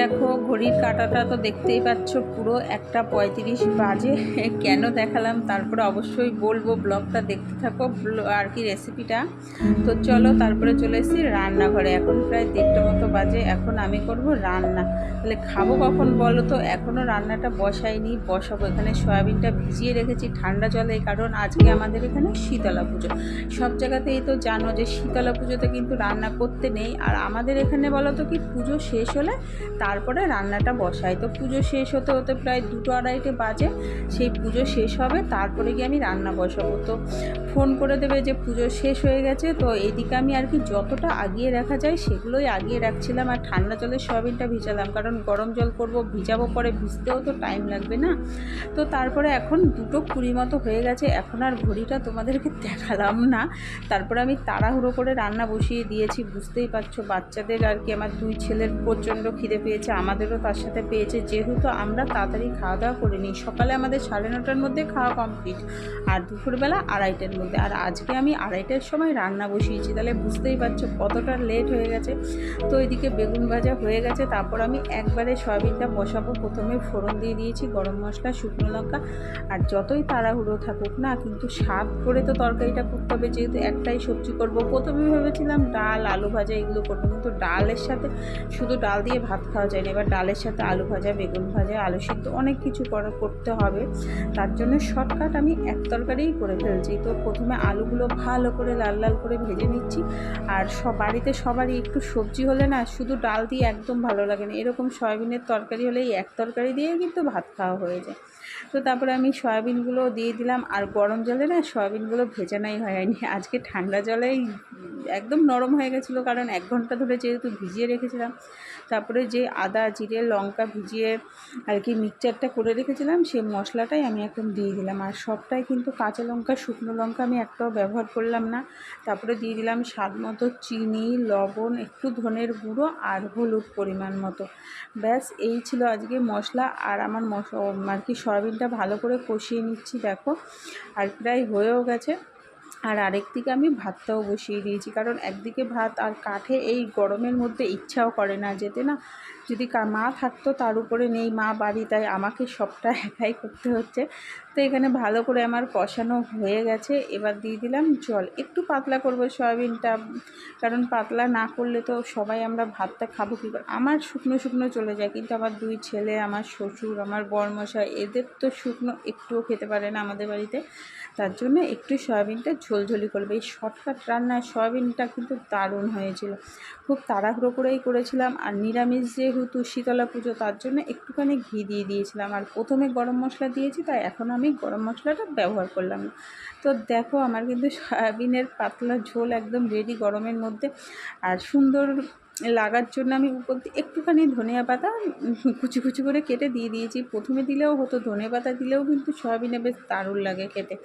দেখো ঘড়ির কাঁটাটা তো দেখতেই পাচ্ছ, পুরো 1:35 বাজে। কেন দেখালাম তারপরে অবশ্যই বলবো, ব্লগটা দেখতে থাকো আর কি রেসিপিটা। তো চলো, তারপরে চলে এসেছি রান্নাঘরে। এখন প্রায় 1:30 মতো বাজে। এখন আমি করব রান্না। তাহলে খাবো কখন বলো তো? এখনও রান্নাটা বসাইনি, বসাবো। এখানে সয়াবিনটা ভিজিয়ে রেখেছি ঠান্ডা জলে, কারণ আজকে আমাদের এখানে শীতলা পুজো। সব জায়গাতেই তো জানো যে শীতলা পুজোতে কিন্তু রান্না করতে নেই, আর আমাদের এখানে বলো তো কি, পুজো শেষ হলে তারপরে রান্নাটা বসাই। তো পুজো শেষ হতে হতে প্রায় 2-2:30 বাজে। সেই পুজো শেষ হবে, তারপরে গিয়ে আমি রান্না বসাবো। তো ফোন করে দেবে যে পুজো শেষ হয়ে গেছে। তো এইদিকে আমি আর কি যতটা আগিয়ে রাখা যায় সেগুলোই আগিয়ে রাখছিলাম। আর ঠান্ডা জলে সয়াবিনটা ভিজালাম, কারণ গরম জল করব, ভিজাবো, পরে ভিজতেও তো টাইম লাগবে না। তো তারপরে এখন 2:20 মতো হয়ে গেছে। এখন আর ঘড়িটা তোমাদেরকে দেখালাম না। তারপরে আমি তাড়াহুড়ো করে রান্না বসিয়ে দিয়েছি। বুঝতেই পারছো, বাচ্চাদের আর কি, আমার 2 ছেলের প্রচণ্ড খিদে পেয়েছে, আমাদেরও তার সাথে পেয়েছে। যেহেতু আমরা তাড়াতাড়ি খাওয়া দাওয়া করে নিই, সকালে আমাদের 9:30টার মধ্যে খাওয়া কমপ্লিট, আর দুপুরবেলা 2:30টার মধ্যে। আর আজকে আমি 2:30টার সময় রান্না বসিয়েছি, তাহলে বুঝতেই পারছো কতটা লেট হয়ে গেছে। তো এদিকে বেগুন ভাজা হয়ে গেছে। তারপর আমি একবারে সয়াবিনটা বসাবো। প্রথমে ফোড়ন দিয়ে দিয়েছি, গরম মশলা, শুকনো লঙ্কা। আর যতই তাড়াহুড়ো থাকুক না, কিন্তু স্বাদ করে তো তরকারিটা করতে হবে, যেহেতু একটাই সবজি করব। প্রথমে ভেবেছিলাম ডাল, আলু ভাজা এগুলো করবো, কিন্তু ডালের সাথে শুধু ডাল দিয়ে ভাত খাওয়া যায় না। এবার ডালের সাথে আলু ভাজা, বেগুন ভাজা, আলু সিদ্ধ অনেক কিছু করতে হবে। তার জন্য শর্টকাট আমি এক তরকারিই করে ফেলছি। তো প্রথমে আলুগুলো ভালো করে লাল লাল করে ভেজে নিচ্ছি। আর বাড়িতে সবারই একটু সবজি হলে না, শুধু ডাল দিয়ে একদম ভালো লাগে না। এরকম সয়াবিনের তরকারি হলে এই এক তরকারি দিয়ে কিন্তু ভাত খাওয়া হয়ে যায়। তো তারপরে আমি সয়াবিনগুলো দিয়ে দিলাম। আর গরম জলে না সয়াবিনগুলো ভেজানোই হয়নি, আজকে ঠান্ডা জলেই একদম নরম হয়ে গেছিলো, কারণ 1 ঘন্টা ধরে যেহেতু ভিজিয়ে রেখেছিলাম। তারপরে যে আদা, জিরে, লঙ্কা ভিজিয়ে আর কি মিক্সচারটা করে রেখেছিলাম, সেই মশলাটাই আমি এখন দিয়ে দিলাম। আর সবটাই কিন্তু কাঁচা লঙ্কা, শুকনো লঙ্কা আমি একটাও ব্যবহার করলাম না। তারপরে দিয়ে দিলাম স্বাদ মতো চিনি, লবণ, একটু ধনের গুঁড়ো আর হলুদ পরিমাণ মতো। ব্যাস এই ছিল আজকে মশলা। আর আমার আর কি সয়াবিনটা ভালো করে কষিয়ে নিচ্ছি, দেখো। আর প্রায় হয়েও গেছে। আর আরেকদিকে আমি ভাতটাও বসিয়ে দিয়েছি, কারণ একদিকে ভাত আর কাঠে এই গরমের মধ্যে ইচ্ছাও করে না যেতে না। যদি মা থাকতো, তার উপরে নেই, মা বাড়ি, তাই আমাকে সবটা একাই করতে হচ্ছে। তো এখানে ভালো করে আমার কষানো হয়ে গেছে। এবার দিয়ে দিলাম জল। একটু পাতলা করবো সয়াবিনটা, কারণ পাতলা না করলে তো সবাই আমরা ভাতটা খাবো কী করে। আমার শুকনো শুকনো চলে যায়, কিন্তু আমার 2 ছেলে, আমার শ্বশুর, আমার বরমশাই, এদের তো শুকনো একটুও খেতে পারে না আমাদের বাড়িতে। তার জন্য একটু সয়াবিনটা ঝোলঝোলি করবে। এই শর্টকাট রান্নায় সয়াবিনটা কিন্তু দারুণ হয়েছিল। খুব তাড়াহুড়ো করেই করেছিলাম। আর নিরামিষ যেহেতু শীতলা পুজো, তার জন্য একটুখানি ঘি দিয়ে দিয়েছিলাম। আর প্রথমে গরম মশলা দিয়েছি, তাই এখন আমি গরম মশলাটা ব্যবহার করলাম না। তো দেখো, আমার কিন্তু সয়াবিনের পাতলা ঝোল একদম রেডি গরমের মধ্যে। আর সুন্দর লাগার জন্য আমি উপর দিয়ে একটুখানি ধনিয়া পাতা কুচি কুচি করে কেটে দিয়ে দিয়েছি। প্রথমে দিলেও হতো, ধনে পাতা দিলেও কিন্তু সয়াবিনে বেশ দারুণ লাগে খেতে।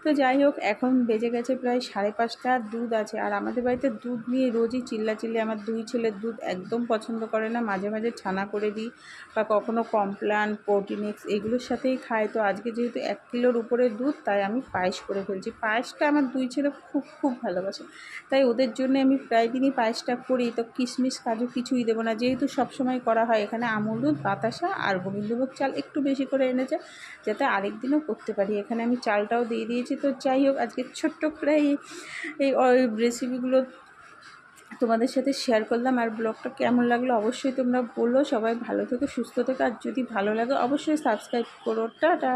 তো যাই হোক, এখন বেজে গেছে প্রায় 5:30। দুধ আছে, আর আমাদের বাড়িতে দুধ নিয়ে রোজই চিল্লাচিল্লি। আমার 2 ছেলে দুধ একদম পছন্দ করে না। মাঝে মাঝে ছানা করে দিই, বা কখনও কমপ্লান, প্রোটিনিক্স এগুলোর সাথেই খায়। তো আজকে যেহেতু 1 কিলোর উপরে দুধ, তাই আমি পায়েস করে ফেলছি। পায়েসটা আমার 2 ছেলে খুব খুব ভালোবাসে, তাই ওদের জন্য আমি প্রায় দিনই পায়েসটা করি। তো কিশমিশ, কাজু কিছুই দেবো না, যেহেতু সবসময় করা হয়। এখানে আমুল দুধ, বাতাসা আর গোবিন্দভোগ চাল একটু বেশি করে এনেছে, যাতে আরেক দিনও করতে পারি। এখানে আমি চালটাও দিয়ে দিয়েছি। তো যাই হোক, আজকে ছোট্ট করে এই রেসিপিগুলো তোমাদের সাথে শেয়ার করলাম। আর ব্লগটা কেমন লাগলো অবশ্যই তোমরা বলো। সবাই ভালো থেকো, সুস্থ থেকো। আর যদি ভালো লাগে অবশ্যই সাবস্ক্রাইব করো। টাটা।